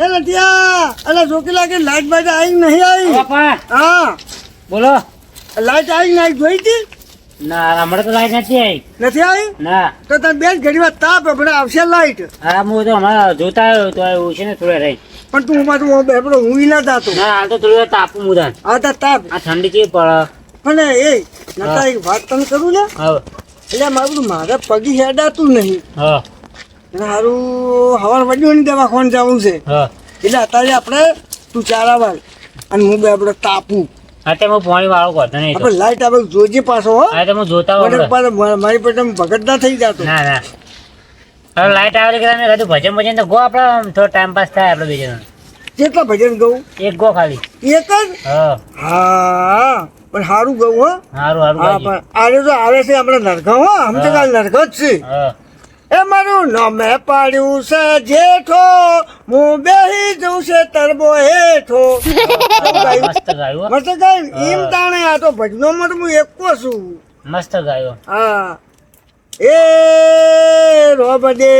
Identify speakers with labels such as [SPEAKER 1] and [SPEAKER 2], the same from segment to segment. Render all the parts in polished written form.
[SPEAKER 1] નટિયા અલા જોકી લાગે light byte આવી નહીં આવી
[SPEAKER 2] બાપા
[SPEAKER 1] હા
[SPEAKER 2] બોલો.
[SPEAKER 1] લાઈટ આવી નહીં જોઈ હતી
[SPEAKER 2] ના હમણાં તો લાઈટ નથી આવી.
[SPEAKER 1] નથી આવી
[SPEAKER 2] ના
[SPEAKER 1] તો તમે બે ઘડી વાર તાપ હમણાં આવશે લાઈટ
[SPEAKER 2] હા હું તો હમણાં જોતા આવ્યો તો એવું છે ને થોડા રહી.
[SPEAKER 1] પણ તું પાછું આપણો હું ના થતો
[SPEAKER 2] ના હાલ તો થોડી વાર તાપું મુદાન.
[SPEAKER 1] આવતા તાપ
[SPEAKER 2] આ ઠંડી કેવી પડે.
[SPEAKER 1] પણ એ નતા એક વાત તને કરું ને
[SPEAKER 2] હા
[SPEAKER 1] એટલે મારું મારે પગી હેડાતું નહીં
[SPEAKER 2] હા
[SPEAKER 1] અને સારું હવાર વડીઓની દવાખાને જવું છે
[SPEAKER 2] હા
[SPEAKER 1] એટલે અત્યારે આપણે તું ચારા વાર અને હું બે આપણે તાપું
[SPEAKER 2] અત્યારે હું પાણી વાળો કરતો નહીં તો.
[SPEAKER 1] આપણે લાઈટ આપણે જોજે પાછો હો
[SPEAKER 2] હા તો હું જોતા હોઉં
[SPEAKER 1] મને
[SPEAKER 2] હમણાં.
[SPEAKER 1] પાછો મારી પેટે ભગત ના થઈ જતો
[SPEAKER 2] ના ના હવે લાઈટ આવે કે કીધું ભજન ભજન તો ગો આપણે થોડો ટાઈમ પાસ થાય આપણે બે જણ.
[SPEAKER 1] કેટલા ભજન ગયું
[SPEAKER 2] એક ગો ખાલી.
[SPEAKER 1] એક જ
[SPEAKER 2] હા
[SPEAKER 1] હા પણ સારું ગયું હો
[SPEAKER 2] સારું સારું
[SPEAKER 1] હા
[SPEAKER 2] ગાજી.
[SPEAKER 1] પણ આરે તો આવે છે આપણે નરઘા હો આમ તો કાલ નરઘા જ છે
[SPEAKER 2] હા
[SPEAKER 1] એ મારું નામે પાડ્યું છે જેઠો હું બેહી જઉં છે તરબો હેઠો
[SPEAKER 2] મસ્ત ગાયું હો.
[SPEAKER 1] મસ્ત ગાય એમ તાણે આ તો ભજનો માં હું એકો છું
[SPEAKER 2] મસ્ત ગાયું.
[SPEAKER 1] હા એ રોબડે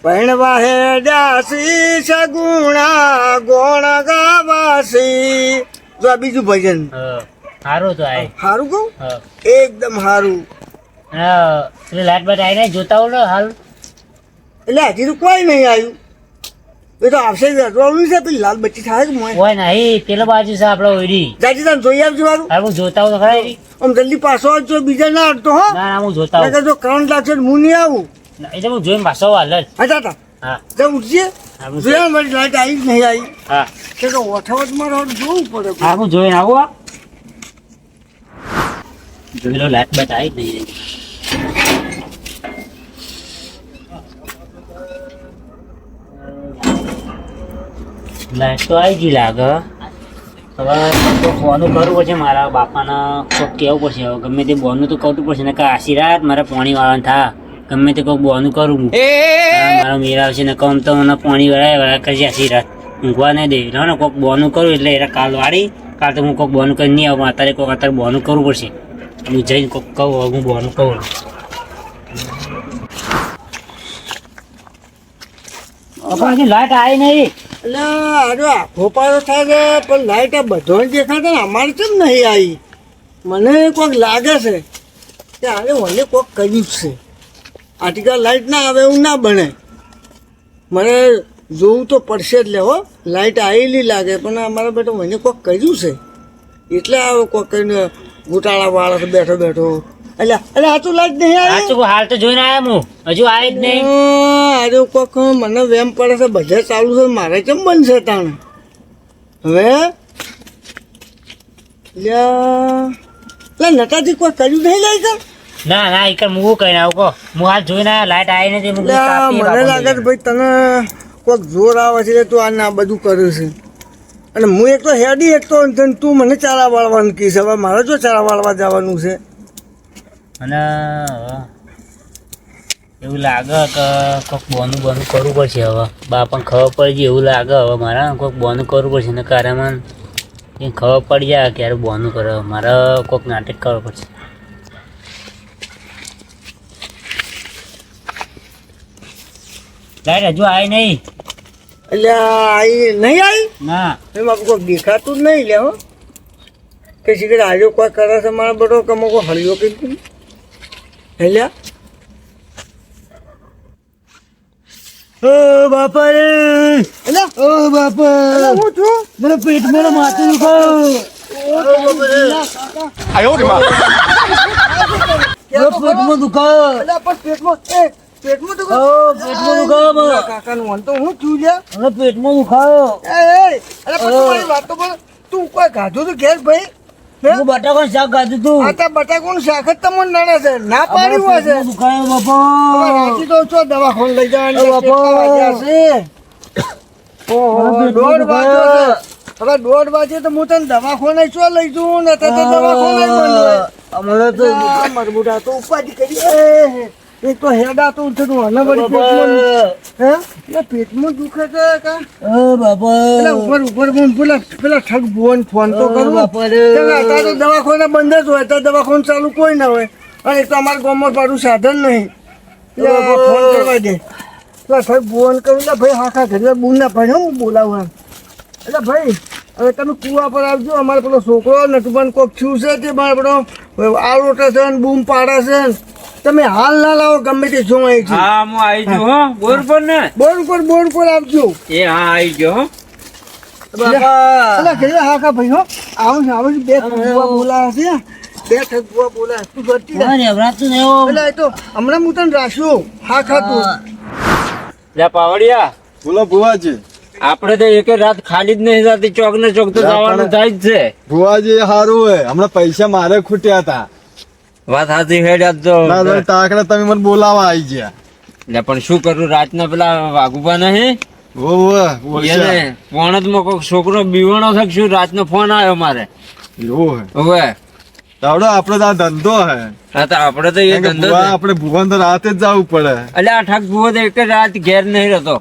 [SPEAKER 1] ભણવા હે દાસી સગુણા ગોણ ગાવાસી જો આ બીજું ભજન
[SPEAKER 2] હા સારું તો આય.
[SPEAKER 1] સારું કહું
[SPEAKER 2] હા
[SPEAKER 1] એકદમ સારું
[SPEAKER 2] અને પેલી લાઈટ બાઈટ આવી નહીં જોતા હોઉં ને હાલ.
[SPEAKER 1] એટલે હજી તો કોઈ નહીં આવ્યું એ તો આવશે રોવણી છે પેલી લાલ બચ્ચી થાય કે મોય
[SPEAKER 2] હોય નહીં પેલો બાજુ છે આપડે ઓયડી.
[SPEAKER 1] જાજી તને જોઈ આવજો મારું
[SPEAKER 2] હાલ હું જોતા હોઉં તો ખરા એરી.
[SPEAKER 1] આમ જલ્દી પાછો આવજો બીજા ના અડતો હો
[SPEAKER 2] ના ના હું જોતા હોઉં.
[SPEAKER 1] નકર જો કરંટ લાગશે તો હું નહીં આવું
[SPEAKER 2] એ તો હું જોઈને પાછો હાલ જ.
[SPEAKER 1] હા તાતા
[SPEAKER 2] હા
[SPEAKER 1] તો ઉઠજે
[SPEAKER 2] હા, હું
[SPEAKER 1] જોયા મારી લાઈટ આવી જ નહીં આવી
[SPEAKER 2] હા
[SPEAKER 1] કે ઓઠાવટમાં રહો જોવું પડે
[SPEAKER 2] હા હું જોઈને આવું હો. જોઈ લો લાઈટ બાઈટ આવી જ નહીં. લાઈટ તો આવી ગઈ લાગે. હવે કોઈક બોનું કરવું પડશે મારા બાપાને કોઈક કહેવું પડશે. હવે ગમે તે બોનું તો કરવું પડશે ને કે આશીર્વાદ મારે પાણી વાળવાનું થા ગમે તે કોઈક બોનું કરું હું. મારો મેળા આવશે ને કમ તો મને પાણી વળાય કરજે આશીર્વાદ ઊંઘવા નહીં દે ને કોઈક બોનું કરું એટલે એને કાલ વાળી કાલ તો હું કોઈક બોનું કરી નહીં આવું અત્યારે કોઈક અત્યારે બોનું કરવું પડશે. હું જઈને કોઈક કહું હું બોનું કહું. લાઈટ આવી નહીં.
[SPEAKER 1] એટલે આજો આખો પાડો થાય છે પણ લાઈટ આ બધો દેખાતા ને અમારે કેમ નહીં આવી મને કોઈક લાગે છે કે આને મને કોઈક કર્યું જ છે આજકાલ લાઈટ ના આવે એવું ના બને મને જોવું તો પડશે જ લેવો લાઈટ આવેલી લાગે પણ અમારા બેટો મને કોઈક કર્યું છે એટલે આવે કોઈક કરીને ગોટાળા વાળો તો બેઠો બેઠો એટલે એટલે હાચું લાઈટ નહીં આવી
[SPEAKER 2] સાચું હાલ તો જોઈને આવ્યા હું હજુ આવી જ નહીં.
[SPEAKER 1] આજે કોક મને વેમ પડે છે બધા ચાલુ છે મારે કેમ બનશે તાણ હવે નટાથી કોઈ કર્યું નહીં લઈ જા
[SPEAKER 2] ના ના એક હું કહીને આવું કહો હું હાલ જોઈને આવ્યા લાઈટ આવી નથી. હું કીધું કાપીએ
[SPEAKER 1] મને લાગે છે ભાઈ તને કોઈક જોર આવે છે એટલે તું આ ના બધું કરે છે અને હું એક તો હેડી એક તો તું મને ચારા વાળવાનું કહીશ હવે મારે જો ચારા વાળવા જવાનું છે
[SPEAKER 2] અને એવું લાગે કે કોઈક બોનું કરવું પડશે. હવે બાપાને ખબર પડી જાય એવું લાગે. હવે મારે કોઈક બોનું કરવું પડશે ને કારામાં એ ખબર પડી જાય ક્યારે બોનું કરે મારે કોઈક નાટક કરવું પડશે. લાઈટ હજુ આવી નહીં.
[SPEAKER 1] એટલે આવી નહીં આવી
[SPEAKER 2] ના
[SPEAKER 1] એમાં કોઈ દેખાતું જ નહીં લે હો કે શીખર આજો કોઈ કરે છે મારા બધો કમો કોઈ હળિયો કીધું એટલે ઓ બાપા રે એટલે ઓ બાપા હું છું મને પેટમાં માથું દુખાવ
[SPEAKER 3] આયો રે માં
[SPEAKER 1] પેટમાં દુખાવ એટલે પણ પેટમાં પેટમાં દુખાવ કાકાનું મન તો હું થયું લે
[SPEAKER 2] હવે પેટમાં દુખાવો.
[SPEAKER 1] અરે પણ મારી વાત તો પણ તું કોઈ ગાધું તો ઘેર ભાઈ
[SPEAKER 2] હું બટાકાનું શાક ખાધું તું.
[SPEAKER 1] આ તો બટાકાનું શાક જ તમને નડે છે ના પાડ્યું હોય છે
[SPEAKER 2] પેટમાં દુખાયો બાપા.
[SPEAKER 1] હવે રાજી તો છો દવાખાને લઈ જવાની
[SPEAKER 2] બાપા.
[SPEAKER 1] કેટલા વાગ્યા છે? ઓહો, દોઢ વાગ્યો છે. હવે 1:30 વાગે તો હું તને દવાખાને શું લઈ જઉં ને તો દવાખાને બંધ હોય
[SPEAKER 2] અમારે તો
[SPEAKER 1] આ મરબુડા તો ઉપાધિ કરી એક તો હેડા તો થતું અને વળી પેટમાં હે એટલે પેટમાં દુખે છે કા
[SPEAKER 2] બાપા
[SPEAKER 1] એટલે ઉપર હું પેલા ઠગ ભુવન ફોન તો કરું
[SPEAKER 2] બાપા રે.
[SPEAKER 1] અત્યારે તો દવાખાને બંધ જ હોય તો દવાખાનું ચાલુ કોઈ ના હોય અને એક તો અમારા ગામમાં પાછું સાધન નહીં એટલે ફોન કરવા દે તો ભાઈ બોન કરું એટલે ભાઈ હાખા ઘરે બૂન ના પડે હું બોલાવું એમ એટલે ભાઈ હવે તમે કુવા પર આવજો અમારે પેલો છોકરો નટુબાન કોક થયું છે તે મારે પેલો આરોટે છે ને બૂમ પાડે છે ને તમે હાલ ના લાવો ગમે તે જો અહીં છે
[SPEAKER 3] હા હું આવી ગયો હો બોર પર ને
[SPEAKER 1] બોર્ડ પર આવજો
[SPEAKER 3] એ હા આવી ગયો હો
[SPEAKER 1] એટલે ઘરે હાખા ભાઈ હો આવું છે બે કુવા બોલાયા છે બે ઠગુઆ બોલાયા તું ઘરતી જા. એટલે એ તો હમણાં હું તને રાખ્યું હાખા તું
[SPEAKER 3] લે પાવડિયા
[SPEAKER 4] બોલો ભુવાજી.
[SPEAKER 3] આપણે તો એક રાત ખાલી જ નહીં જતી ચોક ને ચોક તો જવાનું થાય જ છે
[SPEAKER 4] ભુવાજી સારું હોય, હમણાં પૈસા મારે ખૂટ્યા હતા.
[SPEAKER 3] વાત સાચી હેડ તો
[SPEAKER 4] ના તો ટાકડા તમે મને બોલાવા આવી ગયા.
[SPEAKER 3] લે પણ શું કરું રાતના પેલા વાઘુબા નહીં
[SPEAKER 4] ઓવે, ઓળખ્યા.
[SPEAKER 3] એને પોણતમાં કોઈક છોકરો બીવાણો છે કે શું રાતનો ફોન આવ્યો મારે
[SPEAKER 4] એવું હે.
[SPEAKER 3] હવે
[SPEAKER 4] તાવડો આપડે તો આ ધંધો હે.
[SPEAKER 3] હા તો આપણે તો એ
[SPEAKER 4] કેમ કે
[SPEAKER 3] ધંધો
[SPEAKER 4] ભુવા
[SPEAKER 3] છે.
[SPEAKER 4] આપણે ભુવન તો રાતે જ જવું પડે.
[SPEAKER 3] એટલે આ ઠગ ભૂવો તો એક જ રાત ઘેર નહીં રહેતો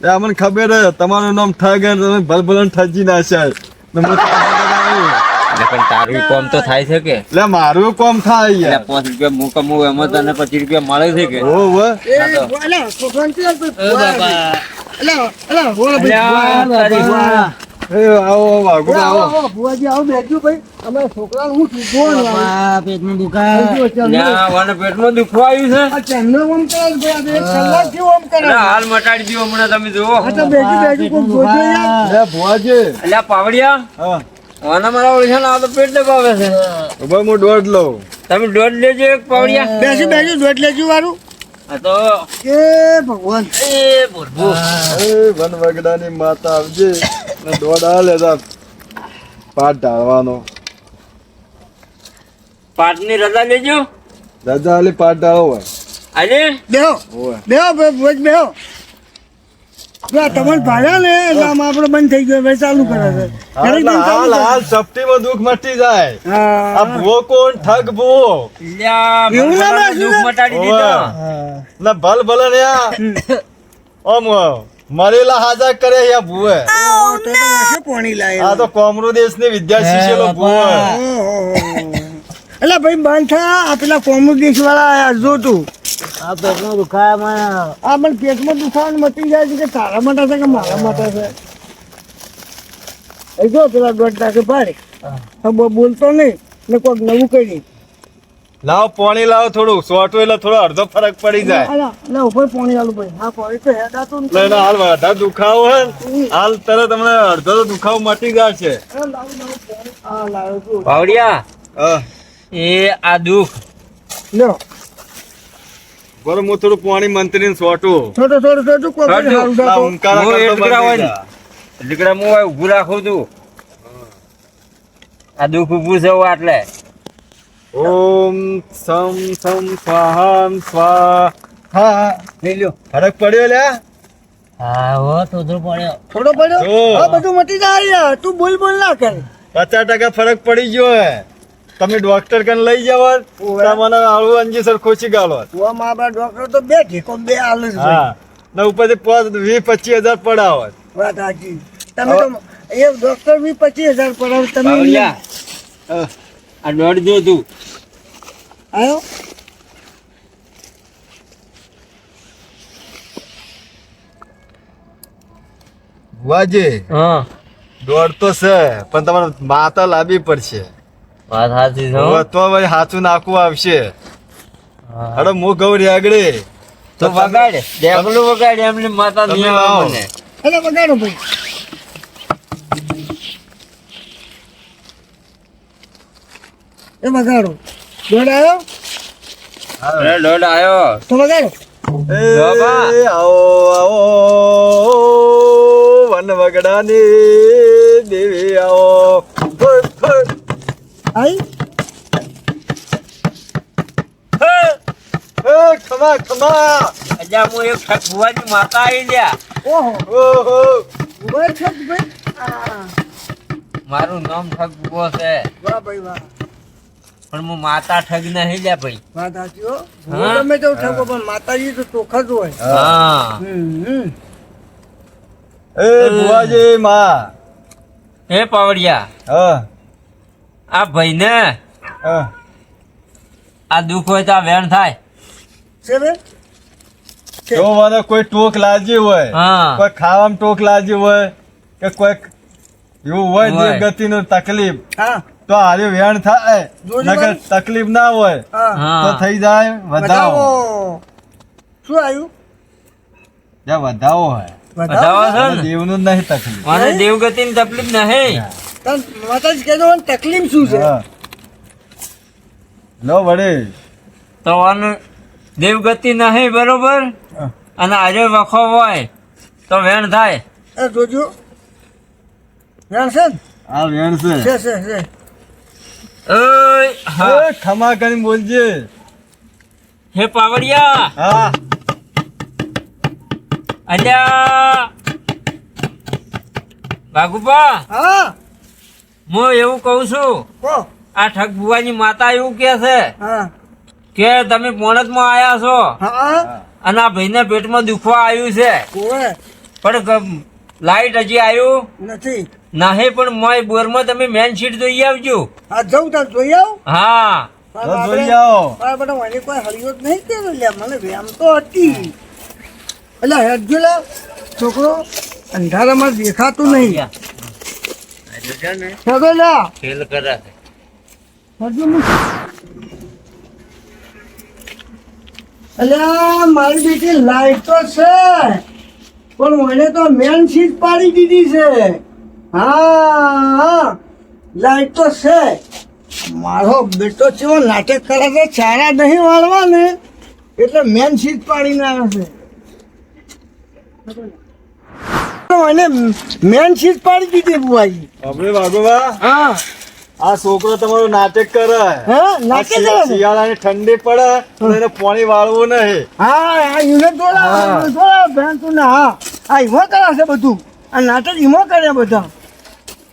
[SPEAKER 4] એ અમને ખબર હે તમારું નામ ઠગ હે, તમે ભલભલન ઠજી નાખ્યા. ને હું તારા આવું.
[SPEAKER 3] એટલે પણ તારું કોમ તો થાય છે કે
[SPEAKER 4] એટલે મારું કોમ થાય
[SPEAKER 3] એટલે
[SPEAKER 4] યાર.
[SPEAKER 3] 5 રૂપિયા હું કમાવું એમાં તને 25 રૂપિયા મળે છે કે
[SPEAKER 4] ઓવે.
[SPEAKER 1] એટલે છોકરાને કેમ ભાઈ
[SPEAKER 3] બાપા.
[SPEAKER 1] એટલે બોલો
[SPEAKER 3] અલ્યા, તારી
[SPEAKER 1] ભાઈ
[SPEAKER 4] એ આવો વાઘો આવો.
[SPEAKER 1] ભુવાજી આવો બેઠું ભાઈ અમારા છોકરાને હું કીધું
[SPEAKER 3] લ્યા, મને પેટમાં દુખવા આવ્યું છે
[SPEAKER 1] આ ચંદ્ર ઓમ કરે છે ભાઈ આ એક કલાક થી ઓમ કરે
[SPEAKER 3] એટલે હાલ મટાડી દો હમણાં તમે જુઓ
[SPEAKER 1] આ તો બેઠું કોક જોજો યાર
[SPEAKER 4] એ ભુવાજી.
[SPEAKER 3] અલ્યા પાવડિયા
[SPEAKER 4] હા.
[SPEAKER 3] આના મારા ઓળખ્યા ને આ તો પેટ દબાવે છે
[SPEAKER 4] ઉભા હું દોઢ લઉં.
[SPEAKER 3] તમે દોઢ લેજો એક પાવડિયા
[SPEAKER 1] બેસી દોઢ લેજો વાળું
[SPEAKER 3] આ તો
[SPEAKER 1] એ ભગવાન
[SPEAKER 3] એ બોરબો
[SPEAKER 4] એ વન વગડાની માતા આવજે ને દોઢ આ લેતા પાટ ઢાળવાનો.
[SPEAKER 3] પાટની રજા લેજો
[SPEAKER 4] રજા આલી પાટ ઢાળો હોય.
[SPEAKER 3] આજે
[SPEAKER 1] બેહો
[SPEAKER 4] ઓય.
[SPEAKER 1] બેહો ભુજ બેહો તમને ભાડ્યા ને એટલે આમ આપણે બંધ થઈ ગયો ભાઈ ચાલુ કરે છે ઘરે જઈને ચાલુ કરે.
[SPEAKER 4] હાલ સપટીમાં દુઃખ મટી જાય. આ
[SPEAKER 1] હા
[SPEAKER 4] ભૂવો કોણ ઠગ ભૂવો
[SPEAKER 3] લ્યા,
[SPEAKER 1] એવું ના
[SPEAKER 3] મને
[SPEAKER 1] લાગ્યું
[SPEAKER 3] દુઃખ
[SPEAKER 1] ને?
[SPEAKER 3] મટાડી દીધો
[SPEAKER 4] ઓય. ના ભલ ભલે ને આમ મરેલા હાજા કરે યા ભૂવે.
[SPEAKER 1] તો હશે પોણી લાય
[SPEAKER 4] આ તો કોમરો દેશની વિદ્યા શીખેલો ભૂવો.
[SPEAKER 1] એટલે ભાઈ બંધ થા આ પેલા કોમુદેશ વાળા આયા જો તું
[SPEAKER 2] આ પેટનો દુખાવામાં
[SPEAKER 1] આ પણ પેટમાં દુખાવાનું મટી જાય છે કે તારા માટે છે કે મારા માટે છે એ જો પેલા દોઢ લાખે ભાડે હવે બોલતો નહીં ને કોઈક નવું કરી
[SPEAKER 4] લાવો પાણી લાવો થોડું સોટું એટલે થોડો અડધો ફરક પડી જાય.
[SPEAKER 1] એટલે ઉપર પાણી આલું ભાઈ હા પાણી તો હેડાતું
[SPEAKER 4] એટલે એને હાલ વધારે દુખાવો હે ને, હાલ તરત તમને અડધો તો દુખાવો મટી જાય છે.
[SPEAKER 1] હા લાવ્યો છું
[SPEAKER 3] પાવડિયા
[SPEAKER 4] હા.
[SPEAKER 3] એ આ દુઃખ
[SPEAKER 1] લ્યો
[SPEAKER 4] બરો હું થોડું પાણી મંત્રી સોટું.
[SPEAKER 1] થોડું કોઈ
[SPEAKER 3] થોડું.
[SPEAKER 1] સારું
[SPEAKER 4] લા
[SPEAKER 1] થતું.
[SPEAKER 4] ઊંકારા
[SPEAKER 3] હું
[SPEAKER 4] કરતો
[SPEAKER 3] એક દીકરા હોય
[SPEAKER 4] બંધ
[SPEAKER 3] ને.
[SPEAKER 4] થઈ જા.
[SPEAKER 3] દીકરા હું હોય ઊભું રાખું છું આ દુઃખ ઊભું છે એટલે
[SPEAKER 4] ઓમ સમ સમ સ્વાહા સ્વાહા.
[SPEAKER 1] લઈ લ્યો
[SPEAKER 4] ફરક પડ્યો લ્યા.
[SPEAKER 2] હા હો થોડો પડ્યો
[SPEAKER 1] થોડો પડ્યો
[SPEAKER 4] જો.
[SPEAKER 1] હા બધું મટી જાય યાર તું બોલ ના કર
[SPEAKER 4] 50% ફરક પડી ગયો હે. તમે ડોક્ટર કન લઈ જાવ તમને આળુ અંજી સર ખોચી ગાલો.
[SPEAKER 1] તું આપણા ડોક્ટર તો બે ઠીકો બે આલે છે
[SPEAKER 4] હા ને ઉપરથી 20-25 હજાર પડાવત.
[SPEAKER 1] વાત સાચી તમે તો એ ડોક્ટર બી 25,000 પડાવ તમે
[SPEAKER 3] પાવડિયા
[SPEAKER 4] હા.
[SPEAKER 3] આ દોઢ જો તું
[SPEAKER 1] આવ્યો
[SPEAKER 4] ભુવાજી
[SPEAKER 3] હા
[SPEAKER 4] દોડ તો છે પણ તમારે માતા લાવવી પડશે.
[SPEAKER 3] વાત સાચી છે હો.
[SPEAKER 4] હવે તો ભાઈ હાચું નાખવું આવશે.
[SPEAKER 3] હા.
[SPEAKER 4] અરે મો ગૌરી આગળ
[SPEAKER 3] તો વગાડ ડેગલું વગાડ એમની માતા
[SPEAKER 4] તમે
[SPEAKER 3] નહીં
[SPEAKER 4] લાવો.
[SPEAKER 3] આવે મને
[SPEAKER 1] એટલે બગાડો ભાઈ એ બગાડો દોડ આવ્યો
[SPEAKER 3] અરે દોઢ આયો
[SPEAKER 1] તો બગાડો
[SPEAKER 3] બાબા.
[SPEAKER 4] આવો આવો વન વગડાની દેવી આવો. ફર, ફર.
[SPEAKER 1] આઈ
[SPEAKER 4] એ ખમા ખમા.
[SPEAKER 3] અજા હું એક ઠકુવાની માતા આવી લ્યા
[SPEAKER 1] ઓહો
[SPEAKER 4] ઓહો.
[SPEAKER 1] ઉભા છો ભાઈ આ,
[SPEAKER 3] મારું નામ ઠગવો છે
[SPEAKER 1] વાહ ભાઈ વાહ
[SPEAKER 3] પણ હું માતા ઠગ નહીં લ્યા ભાઈ
[SPEAKER 1] વાત સાચી હો હું
[SPEAKER 3] હા?
[SPEAKER 1] ગમે તેવું ઠગો પણ માતાજી તો ચોખ્ખા જ હોય
[SPEAKER 3] હા
[SPEAKER 1] હમ
[SPEAKER 4] એ બુવાજી માં.
[SPEAKER 3] હે પાવડિયા
[SPEAKER 4] હા
[SPEAKER 3] આ ભાઈને
[SPEAKER 4] હા.
[SPEAKER 3] આ દુઃખ હોય તો આ વેણ થાય
[SPEAKER 1] છે બે
[SPEAKER 4] જો મને કોઈ ટોક લાગી હોય
[SPEAKER 3] હા
[SPEAKER 4] કોઈ ખાવામાં ટોક લાગી હોય કે કોઈ એવું હોય
[SPEAKER 3] હોય.
[SPEAKER 4] જે ગતિનું તકલીફ
[SPEAKER 1] હા
[SPEAKER 4] તો હારે વેણ થાય
[SPEAKER 1] જોજો
[SPEAKER 4] નકર
[SPEAKER 1] ભાઈ.
[SPEAKER 4] તકલીફ ના હોય
[SPEAKER 1] હા
[SPEAKER 4] તો
[SPEAKER 3] હા
[SPEAKER 4] થઈ જાય વધાવો
[SPEAKER 1] વધાવો શું આવ્યું
[SPEAKER 4] જ્યાં વધાવો હોય
[SPEAKER 3] વધાવો છે
[SPEAKER 4] અને
[SPEAKER 3] ને
[SPEAKER 4] દેવનું જ નહીં તકલીફ
[SPEAKER 3] મને દેવગતિની તકલીફ નહીં
[SPEAKER 1] તને માતાજી કહેજો મને તકલીફ શું છે
[SPEAKER 4] હા. લો વળી
[SPEAKER 3] તો આનું દેવગતિ નહીં બરોબર
[SPEAKER 4] હા.
[SPEAKER 3] અને આજે વખો હોય તો વેણ થાય
[SPEAKER 1] એ જોજો જાણ છે ને?
[SPEAKER 4] આ વેણ છે
[SPEAKER 1] છે
[SPEAKER 3] ઓય હા
[SPEAKER 4] એ, ખમા કરીને બોલજે
[SPEAKER 3] હે પાવડિયા
[SPEAKER 4] હા
[SPEAKER 3] અલ્યા ભાગુપા
[SPEAKER 1] હા
[SPEAKER 3] હું એવું કહું છું
[SPEAKER 1] કહો
[SPEAKER 3] આ ઠગ બુવાની માતા એવું કે છે
[SPEAKER 1] હા
[SPEAKER 3] કે તમે પોણતમાં આયા છો
[SPEAKER 1] હા
[SPEAKER 3] અને આ ભાઈને પેટમાં દુખવા આવ્યું છે
[SPEAKER 1] કોવે
[SPEAKER 3] પણ લાઈટ હજી આવ્યું
[SPEAKER 1] નથી
[SPEAKER 3] નહીં પણ મોય બોરમાં તમે મેન શીટ જોઈ આવજો
[SPEAKER 1] આ જવું તાર જોઈ આવ
[SPEAKER 3] હા
[SPEAKER 4] તો જોઈ આવો
[SPEAKER 1] બધા મને કોઈ હળિયો જ નહીં કર્યો લે મને વેમ તો હતી એટલે હેડજો લે છોકરો અંધારામાં દેખાતું નહીં હેડો લે
[SPEAKER 3] ખેલ કરે
[SPEAKER 1] હેડજો મું. અલ્યા મારી બેટી લાઈટ તો છે પણ મને તો મેન સીટ પાડી દીધી છે હા લાઈટ તો છે મારો બેટો કેવો નાટક કરે છે ચારા નહીં વાળવા ને એટલે મેન સીટ પાડીને આવે છે મને મેન સીટ પાડી દીધી બુવાજી
[SPEAKER 4] આપણે વાગોબા
[SPEAKER 1] હા
[SPEAKER 4] આ છોકરો તમારો નાટક કરે
[SPEAKER 1] હા નાટક કરે છે
[SPEAKER 4] શિયાળાની ઠંડી પડે તો એને પાણી વાળવું નહીં
[SPEAKER 1] હા આ યુનિટ થોડા બેન તું ને હા આ ઈમો કરે છે બધું આ નાટક ઈમો કરે બધા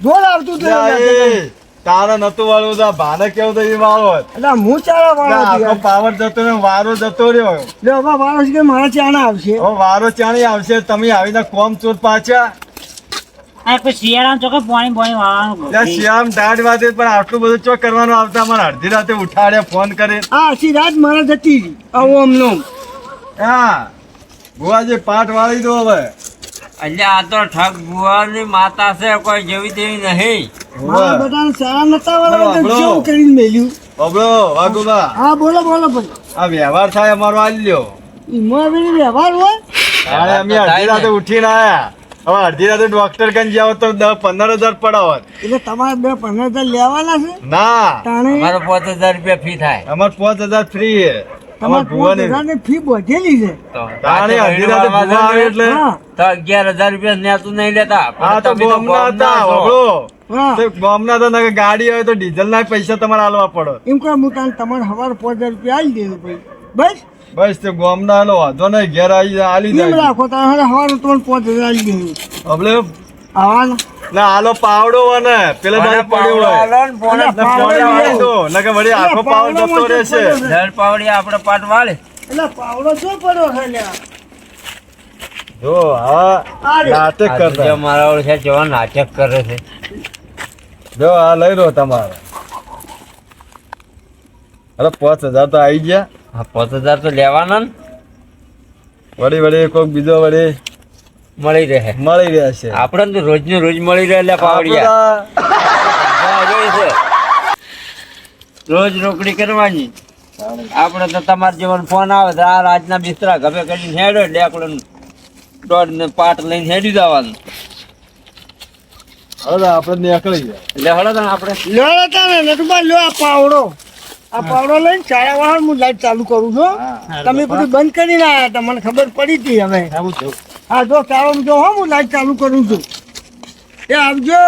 [SPEAKER 1] જોર આવતું હતું
[SPEAKER 4] જા
[SPEAKER 1] એ નાટક.
[SPEAKER 4] એ, તારે નતું વાળવું તો ભાને કેવું તો એ વાળો
[SPEAKER 1] એટલે હું ચારા વાળો
[SPEAKER 4] આખો પાવર જતો રહ્યો વારો જતો રહ્યો
[SPEAKER 1] લે બાબા વાળો છે કે મારા ચાના આવશે
[SPEAKER 4] હવે વારો ચાણી આવશે તમે આવીને કોમ ચોર પાછા
[SPEAKER 2] આ કોઈ શિયાળામાં ચોખ્ખે પાણી વાળવાનું
[SPEAKER 4] ત્યાં શ્યામ દાઢ વાતે પણ આટલું બધું ચોક કરવાનું આવતા અમારે અડધી રાતે ઉઠાડ્યા ફોન કરે
[SPEAKER 1] આ આખી રાત મારા જતી રહી આવું અમનો
[SPEAKER 4] હા બુવાજી પાઠ વાળી દો હવે
[SPEAKER 3] અલ્યા આ તો ઠગ બુવાની માતા છે કોઈ જેવી તેવી નહીં
[SPEAKER 1] મારા બધાને સારા નતા વાળા તો
[SPEAKER 4] બરાબર.
[SPEAKER 1] જેવું કરીને મેલ્યું
[SPEAKER 4] બબડો વાગુબા
[SPEAKER 1] હા બોલો બોલો ભાઈ
[SPEAKER 4] આ વ્યવહાર થાય અમારો આલ્યો
[SPEAKER 1] ઈમો આવી વ્યવહાર હોય
[SPEAKER 4] તારે અમે અડધી રાતે ઉઠીને આયા હવે અડધી રાતે ડોક્ટર કન જાવ તો 10-15 હજાર પડાવત
[SPEAKER 1] એટલે તમારે 2-15,000 લેવાના છે
[SPEAKER 4] ના
[SPEAKER 1] તાણે
[SPEAKER 3] અમારો 5000 રૂપિયા ફી થાય
[SPEAKER 4] અમાર 5000 ફ્રી છે અમાર
[SPEAKER 1] તમારે
[SPEAKER 4] ભુવાની
[SPEAKER 1] 5,000 ની ફી વધેલી છે
[SPEAKER 3] તો
[SPEAKER 4] તાણે અડધી રાતે ભુવા આવે એટલે
[SPEAKER 1] હા
[SPEAKER 3] તો 11000 રૂપિયા નેતું નહીં લેતા
[SPEAKER 4] હા તો
[SPEAKER 3] તમે
[SPEAKER 4] બોમના
[SPEAKER 3] બોમના
[SPEAKER 4] હતા
[SPEAKER 3] છો.
[SPEAKER 4] બબડો
[SPEAKER 1] હા
[SPEAKER 4] તો બોમના તો નકર ગાડી હોય તો ડીઝલ ના પૈસા તમારે આલવા પડે
[SPEAKER 1] એમ કહે હું તાને તમારે સવારે 5,000 રૂપિયા આલી દેવું ભાઈ બસ
[SPEAKER 4] બસ તે ગોમના આલો વાંધો નહીં ઘેર આલી
[SPEAKER 1] એમ
[SPEAKER 4] જાય
[SPEAKER 1] રાખો તારે સવારે તમને 5,000 આલી દેવું
[SPEAKER 4] હવે
[SPEAKER 1] આવવાના
[SPEAKER 4] ના આલો પાવડો અને પેલા
[SPEAKER 3] મને
[SPEAKER 4] બાજુ પડ્યો
[SPEAKER 3] પાવડો
[SPEAKER 4] હોય
[SPEAKER 3] આલો ને પોણે
[SPEAKER 1] એટલે
[SPEAKER 4] ને
[SPEAKER 1] પાવડો
[SPEAKER 4] પોણી વાળી
[SPEAKER 1] લઈ
[SPEAKER 4] દો નકર વળી આખો પાવર જતો
[SPEAKER 1] પાવડો
[SPEAKER 4] રહેશે
[SPEAKER 1] મોટો
[SPEAKER 3] દર પાવડિયા આપણે પાટ વાળે
[SPEAKER 1] એટલે પાવડો શું પડ્યો છે લ્યા
[SPEAKER 4] જો હા
[SPEAKER 1] આ રે.
[SPEAKER 4] નાટક
[SPEAKER 3] આ
[SPEAKER 4] કરતા
[SPEAKER 3] જો મારા ઓળખ્યા જેવા નાટક કરે છે
[SPEAKER 4] જો આ લઈ લો તમારે અરે 5000 તો આવી ગયા
[SPEAKER 3] હા 5000 તો લેવાના ને
[SPEAKER 4] વળી વળી કોઈક બીજો વળી
[SPEAKER 3] મળી રહે
[SPEAKER 4] મળી રહ્યા છે
[SPEAKER 3] આપણે તો રોજ ને રોજ મળી રહે એટલે પાવડિયા
[SPEAKER 4] આપણા
[SPEAKER 3] હા, જોઈ છે. રોજ રોકડી કરવાની આપણે તો તમારા જીવન ફોન આવે તો આ રાજના બિસ્તરા ગમે કરીને હેડો ડેકડો દોડ ને પાટ લઈને હેડી જવાનું
[SPEAKER 4] હવે આપણે નીકળી ગયા
[SPEAKER 3] એટલે હળો તને આપણે
[SPEAKER 1] લ્યો ને તાને નટુભા લ્યો આ પાવડો લઈને ચારા વાહન હું લાઈટ ચાલુ કરું છું તમે બધું બંધ કરીને આયા હતા મને ખબર પડી હતી હવે હા જો ચાલો જો હો હું લાઈટ ચાલુ કરું છું એ આવજો